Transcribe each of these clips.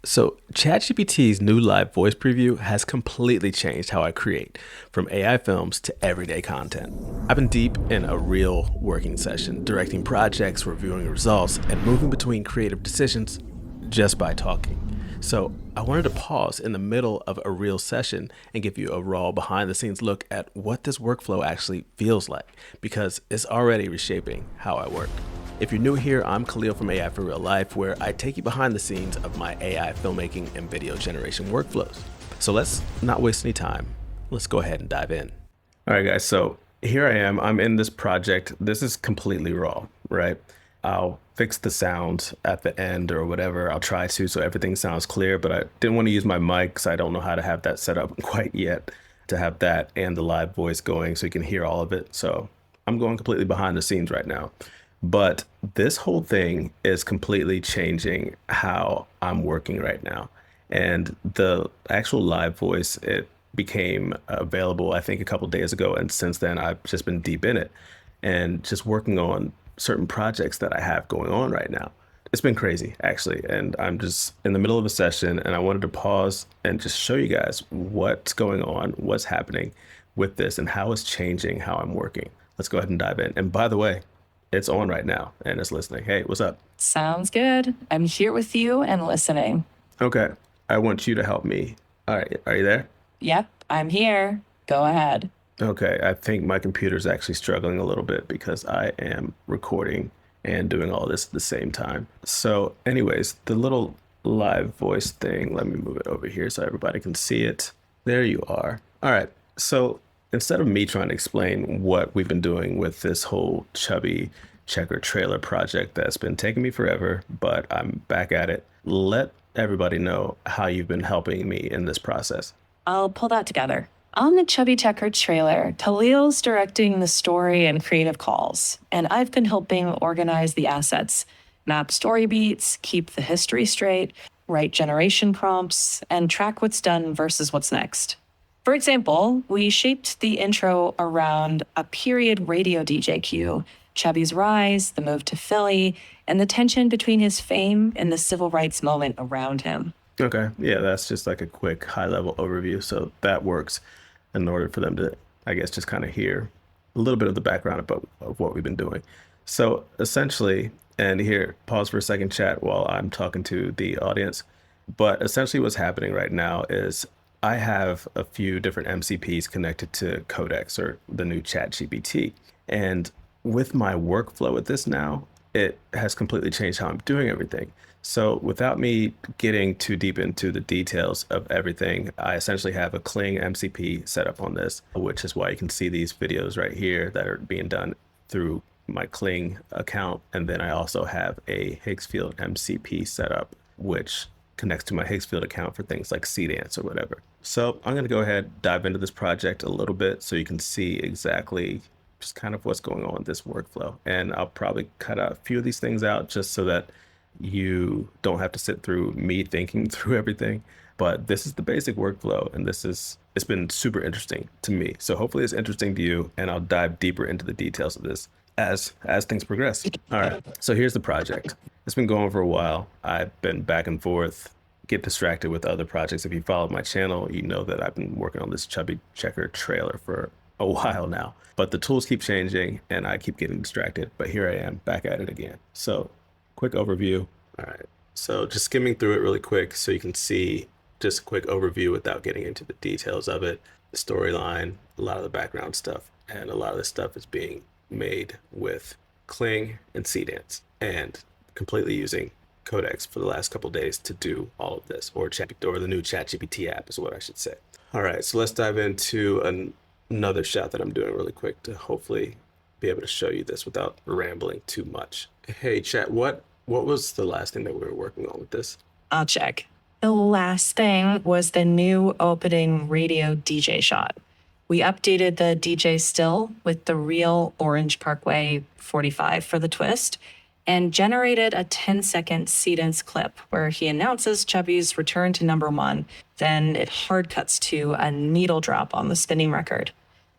So, ChatGPT's new live voice preview has completely changed how I create, from AI films to everyday content. I've been deep in a real working session, directing projects, reviewing results, and moving between creative decisions just by talking. So, I wanted to pause in the middle of a real session and give you a raw behind the scenes look at what this workflow actually feels like, because it's already reshaping how I work. If you're new here, I'm Khalil from AI for Real Life, where I take you behind the scenes of my AI filmmaking and video generation workflows. So let's not waste any time. Let's go ahead and dive in. All right, guys. So here I am. I'm in this project. This is completely raw, right? I'll fix the sound at the end or whatever. I'll try to so everything sounds clear, but I didn't want to use my mic because I don't know how to have that set up quite yet to have that and the live voice going so you can hear all of it. So I'm going completely behind the scenes right now. But this whole thing is completely changing how I'm working right now. And the actual live voice, it became available, I think, a couple days ago. And since then, I've just been deep in it and just working on certain projects that I have going on right now. It's been crazy, actually. And I'm just in the middle of a session and I wanted to pause and just show you guys what's going on, what's happening with this and how it's changing how I'm working. Let's go ahead and dive in. And by the way, it's on right now and it's listening. Hey, what's up? Sounds good. I'm here with you and listening. Okay. I want you to help me. All right. Are you there? Yep, I'm here. Go ahead. Okay. I think my computer's actually struggling a little bit because I am recording and doing all this at the same time. So anyways, the little live voice thing, let me move it over here so everybody can see it. There you are. All right. So instead of me trying to explain what we've been doing with this whole Chubby Checker trailer project that's been taking me forever, but I'm back at it, let everybody know how you've been helping me in this process. I'll pull that together. On the Chubby Checker trailer, Talil's directing the story and creative calls, and I've been helping organize the assets, map story beats, keep the history straight, write generation prompts, and track what's done versus what's next. For example, we shaped the intro around a period radio DJ cue, Chubby's rise, the move to Philly, and the tension between his fame and the civil rights moment around him. Okay. Yeah, that's just like a quick high level overview. So that works in order for them to, I guess, just kind of hear a little bit of the background of what we've been doing. So essentially, and here, pause for a second, chat, while I'm talking to the audience. But essentially what's happening right now is I have a few different MCPs connected to Codex or the new ChatGPT. And with my workflow with this now, it has completely changed how I'm doing everything. So without me getting too deep into the details of everything, I essentially have a Kling MCP set up on this, which is why you can see these videos right here that are being done through my Kling account. And then I also have a Higgsfield MCP set up, which connects to my Higgsfield account for things like Seedance or whatever. So I'm going to go ahead, dive into this project a little bit so you can see exactly just kind of what's going on with this workflow. And I'll probably cut a few of these things out just so that you don't have to sit through me thinking through everything. But this is the basic workflow, and it's been super interesting to me. So hopefully it's interesting to you, and I'll dive deeper into the details of this as things progress. All right, so here's the project. It's been going for a while. I've been back and forth, get distracted with other projects. If you followed my channel, you know that I've been working on this Chubby Checker trailer for a while now. But the tools keep changing and I keep getting distracted. But here I am back at it again. So quick overview. All right. So just skimming through it really quick so you can see just a quick overview without getting into the details of it, the storyline, a lot of the background stuff. And a lot of this stuff is being made with Kling and Seedance and completely using Codex for the last couple of days to do all of this, or the new ChatGPT app is what I should say. All right, so let's dive into another shot that I'm doing really quick to hopefully be able to show you this without rambling too much. Hey, chat, what was the last thing that we were working on with this? I'll check. The last thing was the new opening radio DJ shot. We updated the DJ still with the real Orange Parkway 45 for the twist and generated a 10-second Seedance clip where he announces Chubby's return to #1. Then it hard cuts to a needle drop on the spinning record.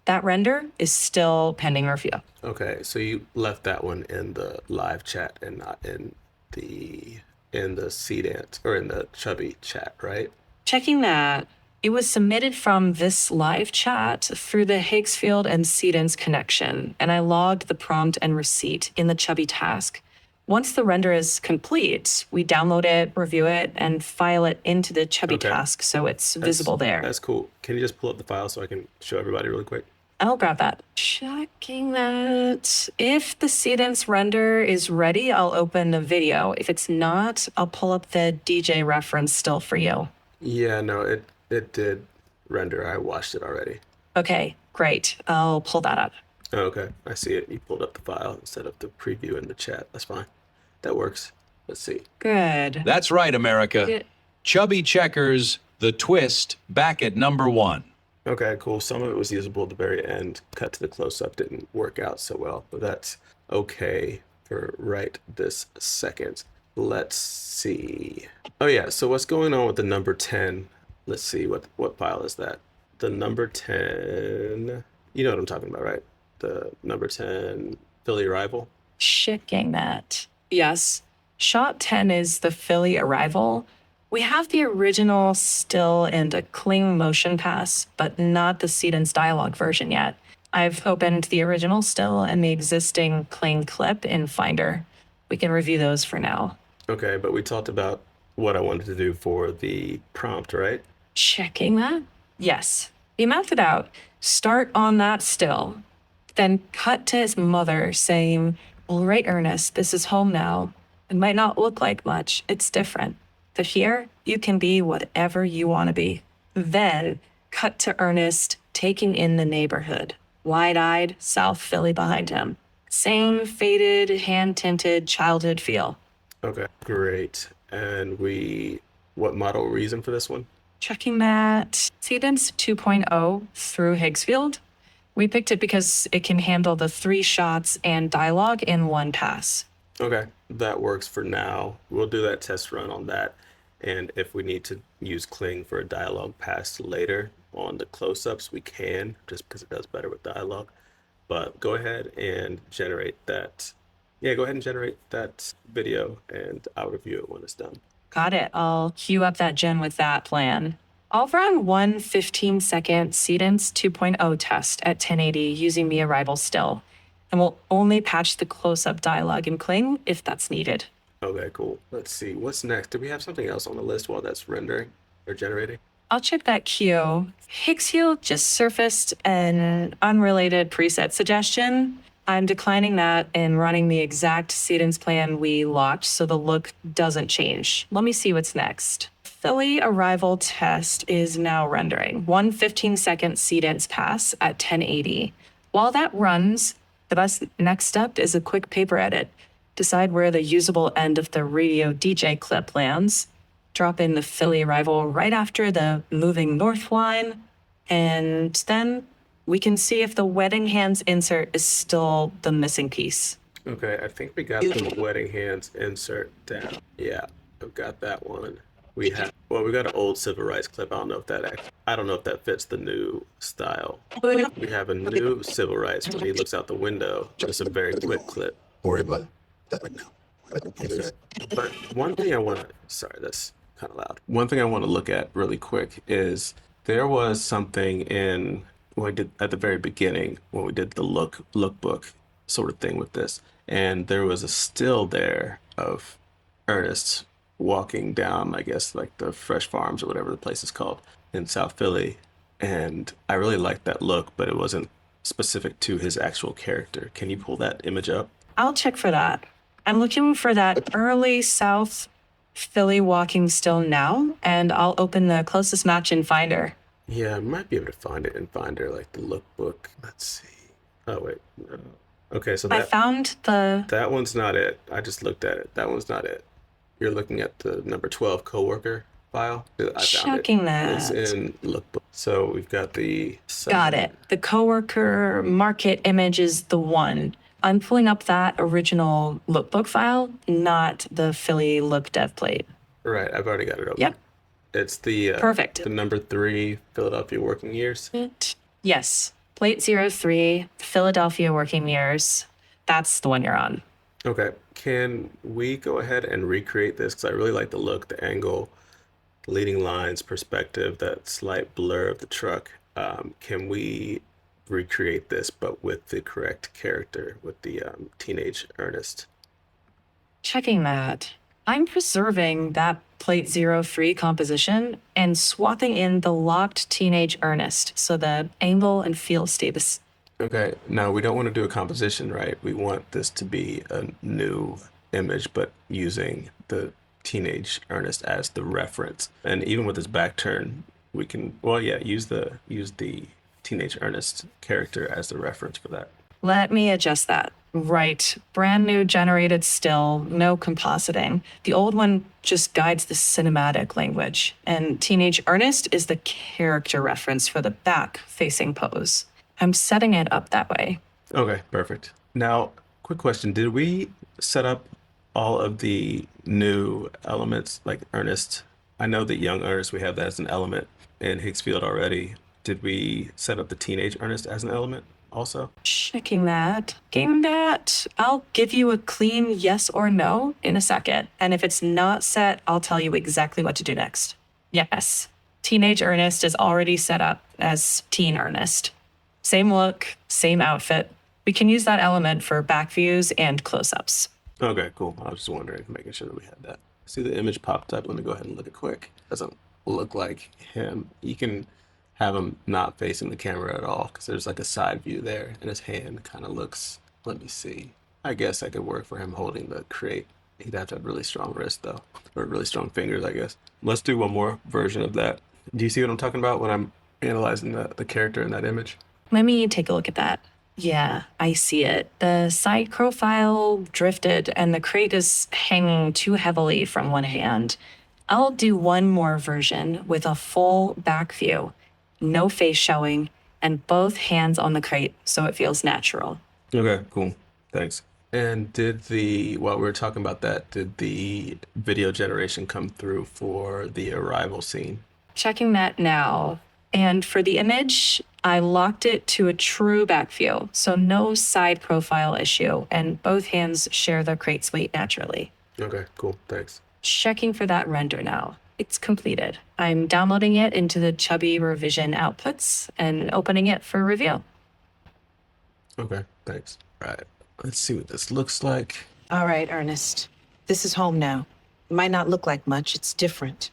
That render is still pending review. Okay, so you left that one in the live chat and not in the in the Seedance or in the Chubby chat, right? Checking that. It was submitted from this live chat through the Higgsfield and Seedance connection, and I logged the prompt and receipt in the Chubby task. Once the render is complete, we download it, review it, and file it into the Chubby Okay. task so it's visible there. That's cool. Can you just pull up the file so I can show everybody really quick? I'll grab that. Checking that. If the Seedance render is ready, I'll open the video. If it's not, I'll pull up the DJ reference still for you. Yeah, no, it did render. I watched it already. Okay, great. I'll pull that up. Oh, okay, I see it. You pulled up the file instead of the preview in the chat. That's fine. That works. Let's see. Good. That's right, America. Good. Chubby Checkers, The Twist, back at number 1. Okay, cool. Some of it was usable at the very end. Cut to the close-up didn't work out so well, but that's okay for right this second. Let's see. Oh yeah, so what's going on with the number 10? Let's see, what file is that? The number 10, you know what I'm talking about, right? The number 10 Philly Arrival. Checking that. Yes. Shot 10 is the Philly arrival. We have the original still and a Kling motion pass, but not the Seedance dialogue version yet. I've opened the original still and the existing Kling clip in Finder. We can review those for now. Okay, but we talked about what I wanted to do for the prompt, right? Checking that? Yes. We mapped it out. Start on that still. Then cut to his mother saying, "All right, Ernest, this is home now. It might not look like much. It's different. But here, you can be whatever you want to be." Then cut to Ernest taking in the neighborhood. Wide-eyed, South Philly behind him. Same faded, hand-tinted childhood feel. Okay, great. And what model were we using for this one? Checking that. Seedance 2.0 through Higgsfield. We picked it because it can handle the 3 shots and dialogue in one pass. Okay, that works for now. We'll do that test run on that. And if we need to use Kling for a dialogue pass later on the close-ups, we can, just because it does better with dialogue. But go ahead and generate that. Yeah, go ahead and generate that video and I'll review it when it's done. Got it. I'll queue up that gen with that plan. I'll run one 15-second Seedance 2.0 test at 1080 using the arrival still, and we'll only patch the close-up dialogue in Kling if that's needed. Okay, cool. Let's see. What's next? Do we have something else on the list while that's rendering or generating? I'll check that queue. Higgsfield just surfaced an unrelated preset suggestion. I'm declining that and running the exact Seedance plan we locked so the look doesn't change. Let me see what's next. Philly arrival test is now rendering. One 15-second Seedance pass at 1080. While that runs, the best next step is a quick paper edit. Decide where the usable end of the radio DJ clip lands. Drop in the Philly arrival right after the moving north line, and then we can see if the wedding hands insert is still the missing piece. Okay, I think we got the wedding hands insert down. Yeah, I've got that one. We got an old civil rights clip. I don't know if that fits the new style. We have a new civil rights when he looks out the window. Just a very quick clip. Worry about that right now. But one thing I want to, sorry, that's kind of loud. One thing I want to look at really quick is there was something in what we did at the very beginning when we did the lookbook sort of thing with this, and there was a still there of Ernest walking down, I guess, like the Fresh Farms or whatever the place is called in South Philly, and I really liked that look, but it wasn't specific to his actual character. Can you pull that image up? I'll check for that. I'm looking for that early South Philly walking still now, and I'll open the closest match in Finder. Yeah, I might be able to find it in Finder, like the lookbook. Let's see. Oh, wait. No. Okay, so I found that one's not it. I just looked at it. That one's not it. You're looking at the number 12 coworker file. I found Checking it. that. It's in lookbook. So we've got the... Got it. The coworker market image is the one. I'm pulling up that original lookbook file, not the Philly look dev plate. Right, I've already got it open. Yep. It's the... Perfect. The number 3 Philadelphia working years. Yes. Plate 03, Philadelphia working years. That's the one you're on. Okay. Can we go ahead and recreate this? Because I really like the look, the angle, leading lines, perspective, that slight blur of the truck. Can we recreate this, but with the correct character, with the teenage Ernest? Checking that. I'm preserving that plate 03 composition and swapping in the locked teenage Ernest so the angle and feel stay the. Okay, now we don't want to do a composition, right? We want this to be a new image, but using the teenage Ernest as the reference. And even with his back turn, we can, well, yeah, use the teenage Ernest character as the reference for that. Let me adjust that. Right. Brand new generated still, no compositing. The old one just guides the cinematic language, and Teenage Ernest is the character reference for the back facing pose. I'm setting it up that way. Okay, perfect. Now, quick question. Did we set up all of the new elements like Ernest? I know that young Ernest, we have that as an element in Higgsfield already. Did we set up the teenage Ernest as an element also? Checking that. Game that. I'll give you a clean yes or no in a second. And if it's not set, I'll tell you exactly what to do next. Yes. Teenage Ernest is already set up as Teen Ernest. Same look, same outfit. We can use that element for back views and close-ups. Okay, cool. I was just wondering, making sure that we had that. See the image popped up. Let me go ahead and look it quick. Doesn't look like him. You can have him not facing the camera at all because there's like a side view there, and his hand kind of looks. Let me see. I guess I could work for him holding the crate. He'd have to have really strong wrists though, or really strong fingers, I guess. Let's do one more version of that. Do you see what I'm talking about when I'm analyzing the character in that image? Let me take a look at that. Yeah, I see it. The side profile drifted and the crate is hanging too heavily from one hand. I'll do one more version with a full back view, no face showing, and both hands on the crate so it feels natural. Okay, cool. Thanks. And while we were talking about that, did the video generation come through for the arrival scene? Checking that now. And for the image, I locked it to a true back view, so no side profile issue, and both hands share the crate's weight naturally. Okay, cool. Thanks. Checking for that render now. It's completed. I'm downloading it into the Chubby revision outputs and opening it for review. Okay, thanks. All right, let's see what this looks like. All right, Ernest. This is home now. It might not look like much, it's different.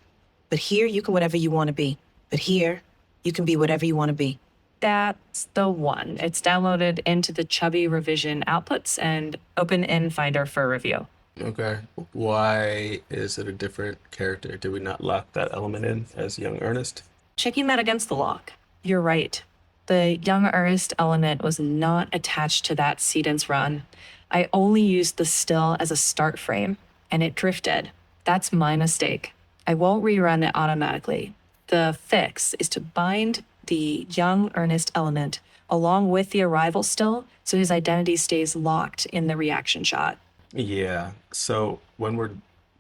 But here, you can whatever you want to be. But here, you can be whatever you want to be. That's the one. It's downloaded into the Chubby revision outputs and open in Finder for review. Okay, why is it a different character? Did we not lock that element in as young Ernest? Checking that against the lock. You're right. The young Ernest element was not attached to that Seedance run. I only used the still as a start frame, and it drifted. That's my mistake. I won't rerun it automatically. The fix is to bind the young Ernest element along with the arrival still so his identity stays locked in the reaction shot. Yeah, so when we're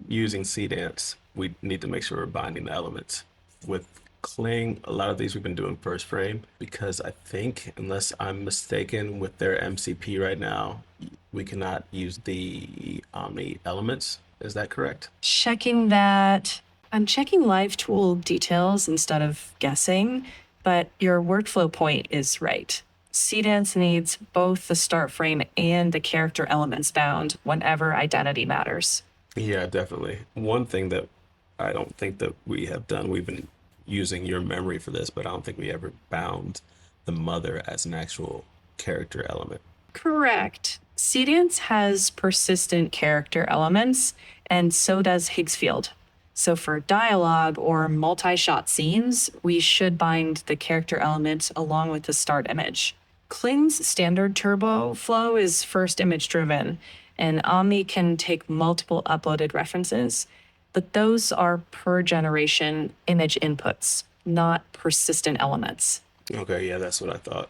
using Seedance, we need to make sure we're binding the elements. With Kling, a lot of these we've been doing first frame because I think, unless I'm mistaken with their MCP right now, we cannot use the Omni elements. Is that correct? Checking that. I'm checking live tool details instead of guessing, but your workflow point is right. Seedance needs both the start frame and the character elements bound whenever identity matters. Yeah, definitely. One thing that I don't think that we have done, we've been using your memory for this, but I don't think we ever bound the mother as an actual character element. Correct. Seedance has persistent character elements, and so does Higgsfield. So for dialogue or multi-shot scenes, we should bind the character element along with the start image. Kling's standard turbo flow is first image driven, and Omni can take multiple uploaded references, but those are per generation image inputs, not persistent elements. Okay, yeah, that's what I thought.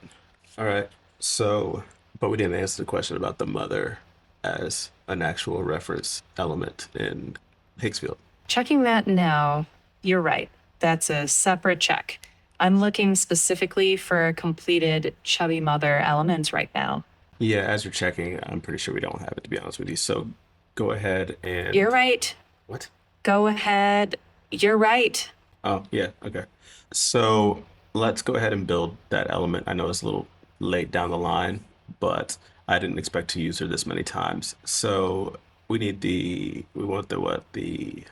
All right, so, but we didn't answer the question about the mother as an actual reference element in Higgsfield. Checking that now, you're right. That's a separate check. I'm looking specifically for completed Chubby Mother elements right now. Yeah, as you're checking, I'm pretty sure we don't have it, to be honest with you. So go ahead and You're right. what? Go ahead. You're right. Oh, yeah, okay. So let's go ahead and build that element. I know it's a little late down the line, but I didn't expect to use her this many times. So we want the what? We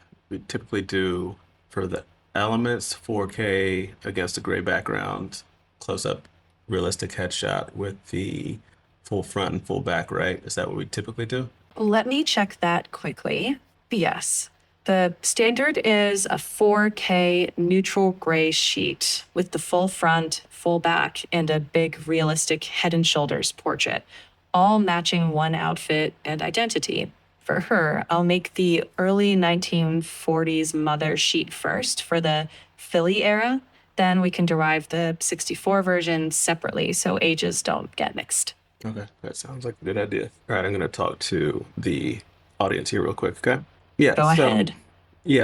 typically do for the elements 4K against a gray background, close up realistic headshot with the full front and full back, right? Is that what we typically do? Let me check that quickly. Yes. The standard is a 4K neutral gray sheet with the full front, full back, and a big realistic head and shoulders portrait, all matching one outfit and identity. For her, I'll make the early 1940s mother sheet first for the Philly era. Then we can derive the 64 version separately so ages don't get mixed. Okay, that sounds like a good idea. All right, I'm going to talk to the audience here real quick, okay? Yeah, Go ahead.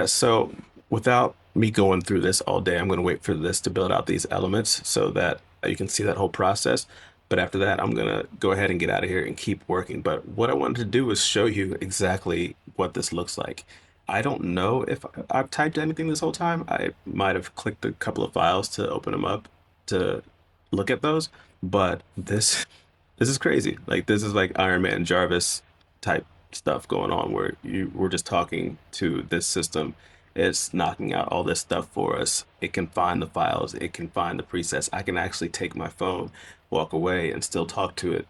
so without me going through this all day, I'm going to wait for this to build out these elements so that you can see that whole process. But after that, I'm going to go ahead and get out of here and keep working. But what I wanted to do was show you exactly what this looks like. I don't know if I've typed anything this whole time. I might have clicked a couple of files to open them up to look at those, but this is crazy. Like this is like Iron Man Jarvis type stuff going on where we're just talking to this system. It's knocking out all this stuff for us. It can find the files, it can find the presets. I can actually take my phone, walk away, and still talk to it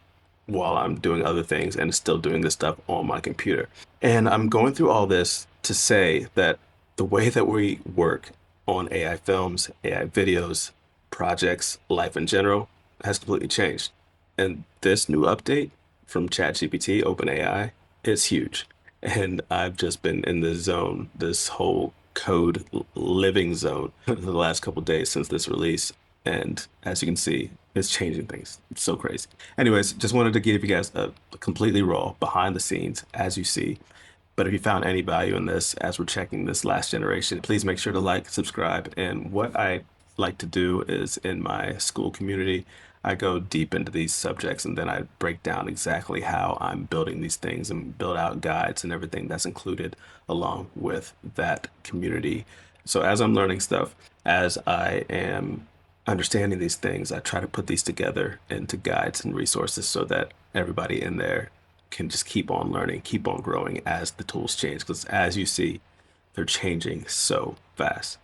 while I'm doing other things and it's still doing this stuff on my computer. And I'm going through all this to say that the way that we work on AI films, AI videos, projects, life in general has completely changed. And this new update from ChatGPT, OpenAI, is huge. And I've just been in this zone, this whole code living zone for the last couple of days since this release. And as you can see, it's changing things. It's so crazy. Anyways, just wanted to give you guys a completely raw behind the scenes, as you see. But if you found any value in this as we're checking this last generation, please make sure to like, subscribe. And what I like to do is in my school community, I go deep into these subjects and then I break down exactly how I'm building these things and build out guides and everything that's included along with that community. So as I'm learning stuff, as I am understanding these things, I try to put these together into guides and resources so that everybody in there can just keep on learning, keep on growing as the tools change. Because as you see, they're changing so fast.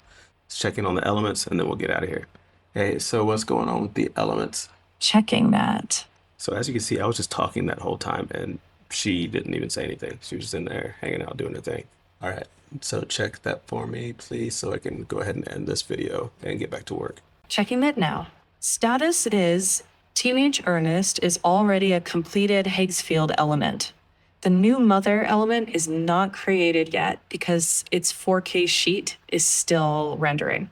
Let's check in on the elements and then we'll get out of here. Hey, so what's going on with the elements? Checking that. So as you can see, I was just talking that whole time and she didn't even say anything. She was just in there hanging out doing her thing. All right, so check that for me, please, so I can go ahead and end this video and get back to work. Checking that now. Status is Teenage Ernest is already a completed Higgsfield element. The new mother element is not created yet because its 4K sheet is still rendering.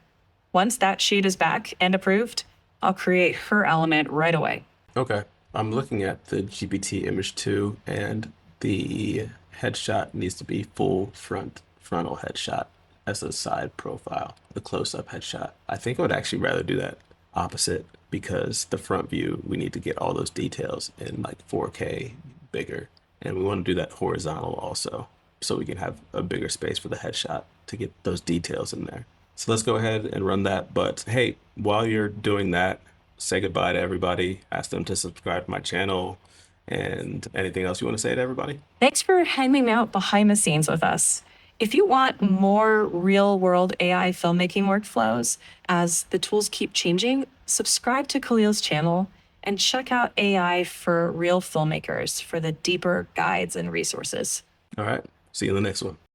Once that sheet is back and approved, I'll create her element right away. Okay, I'm looking at the GPT image 2 and the headshot needs to be full frontal headshot as a side profile, the close-up headshot. I think I would actually rather do that opposite because the front view, we need to get all those details in like 4K bigger. And we want to do that horizontal also so we can have a bigger space for the headshot to get those details in there. So let's go ahead and run that. But hey, while you're doing that, say goodbye to everybody, ask them to subscribe to my channel, and anything else you want to say to everybody? Thanks for hanging out behind the scenes with us. If you want more real world AI filmmaking workflows as the tools keep changing, subscribe to Khalil's channel and check out AI for Real Filmmakers for the deeper guides and resources. All right, see you in the next one.